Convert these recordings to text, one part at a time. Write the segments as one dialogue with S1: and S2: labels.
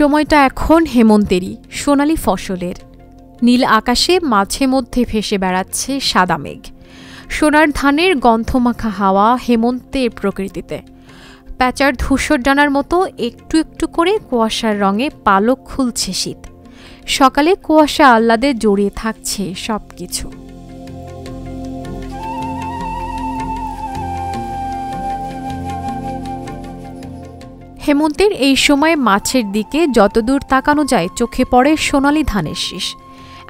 S1: সময়টা এখন হেমন্তেরই, সোনালি ফসলের। নীল আকাশে মাঝে মধ্যে ভেসে বেড়াচ্ছে সাদা মেঘ। সোনার ধানের গন্ধমাখা হাওয়া হেমন্তের প্রকৃতিতে। প্যাঁচার ধূসর ডানার মতো একটু একটু করে কুয়াশার রঙে পালক খুলছে শীত। সকালে কুয়াশা আহ্লাদে জড়িয়ে থাকছে সবকিছু। হেমন্তের এই সময় মাছের দিকে যতদূর তাকানো যায় চোখে পড়ে সোনালি ধানের শীষ।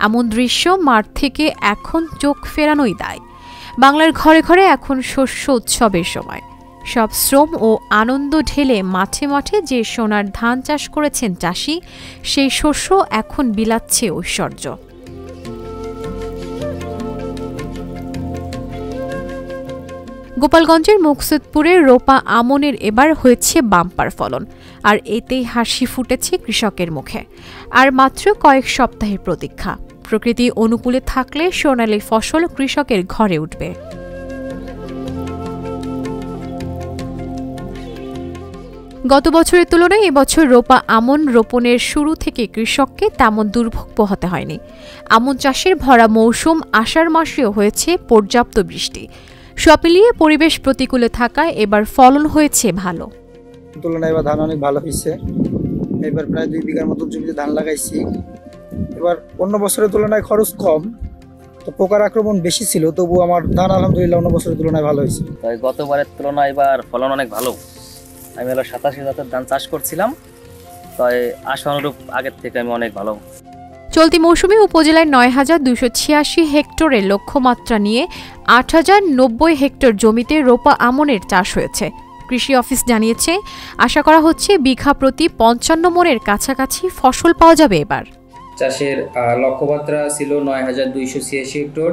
S1: এমন দৃশ্য মাঠ থেকে এখন চোখ ফেরানোই দায়। বাংলার ঘরে ঘরে এখন শস্য উৎসবের সময়। সব শ্রম ও আনন্দ ঢেলে মাঠে মাঠে যে সোনার ধান চাষ করেছেন চাষি, সেই শস্য এখন বিলাচ্ছে ঐশ্বর্য। গোপালগঞ্জের মুকসুদপুরের রোপা আমনের এবার হয়েছে বাম্পার ফলন, আর এতেই হাসি ফুটেছে কৃষকের মুখে। আর মাত্র কয়েক সপ্তাহের প্রতীক্ষা। প্রকৃতি অনুকূলে থাকলে সোনালী ফসল কৃষকের ঘরে উঠবে। গত বছরের তুলনায় এবছর রোপা আমন রোপণের শুরু থেকে কৃষককে তেমন দুর্ভোগ পোহাতে হয়নি। আমন চাষের ভরা মৌসুম আষাঢ় মাসেও হয়েছে পর্যাপ্ত বৃষ্টি। সব মিলিয়ে পরিবেশ প্রতিকূলে থাকায় এবার ফলন হয়েছে ভালো।
S2: তুলনায় এবার ধান অনেক ভালো হয়েছে। এবার প্রায় 2 বিঘার মতো জমিতে ধান লাগাইছি। এবার অন্য বছরের তুলনায় খরচ কম, তো পোকার আক্রমণ বেশি ছিল, তবু আমার ধান আলহামদুলিল্লাহ অন্য বছরের তুলনায় ভালো হয়েছে।
S3: তাই গতবারের তুলনায় এবার ফলন অনেক ভালো। আমি 87 জাতের ধান চাষ করছিলাম, তাই আশানুরূপ আগের থেকে আমি অনেক ভালো।
S1: চলতি মৌসুমে উপজেলায় ৯,২৮৬ হেক্টরের লক্ষ্যমাত্রা নিয়ে ৮,০৯০ হেক্টর জমিতে রোপা আমনের চাষ হয়েছে। কৃষি অফিস জানিয়েছে, আশা করা হচ্ছে বিঘা প্রতি ৫৫ মণের কাছাকাছি ফসল পাওয়া যাবে এবার।
S4: চাষের লক্ষ্যমাত্রা ছিল ৯,২৮৬ হেক্টর।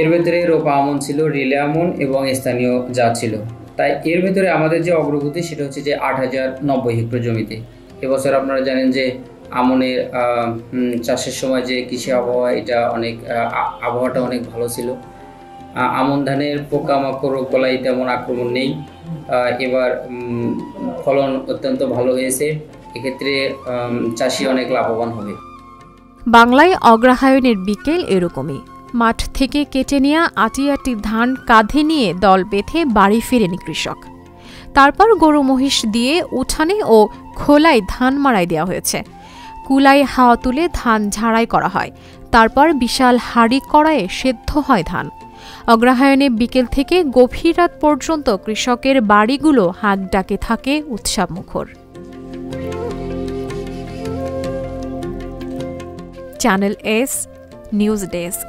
S4: এর ভেতরে রোপা আমন ছিল, রিলে আমন এবং স্থানীয় জাত ছিল। তাই এর ভেতরে আমাদের যে অগ্রগতি সেটা হচ্ছে যে ৮,০৯০ হেক্টর জমিতে। এবছর আপনারা জানেন যে আমনের চাষের সময় যে কৃষি আবহাওয়া, এটা অনেক আবহাওয়াটা অনেক ভালো ছিল। আমন ধানের পোকামাকড় রোগবালাই তেমন আক্রমণ নেই। এবার ফলন অত্যন্ত ভালো হয়েছে। এক্ষেত্রে চাষি অনেক লাভবান হবে।
S1: বাংলায় অগ্রহায়ণের বিকেল এরকমই। মাঠ থেকে কেটে নেওয়া আটি আটি ধান কাঁধে নিয়ে দল বেঁধে বাড়ি ফেরেন কৃষক। তারপর গরু মহিষ দিয়ে উঠানে ও খোলায় ধান মাড়াই দেওয়া হয়েছে। কুলায় হাওয়া তুলে ধান ঝাড়াই করা হয়। তারপর বিশাল হাঁড়ি কড়াইয়ে সেদ্ধ হয় ধান। অগ্রহায়ণে বিকেল থেকে গভীর রাত পর্যন্ত কৃষকের বাড়িগুলো হাঁক ডাকে থাকে উৎসবমুখর। Channel S news desk.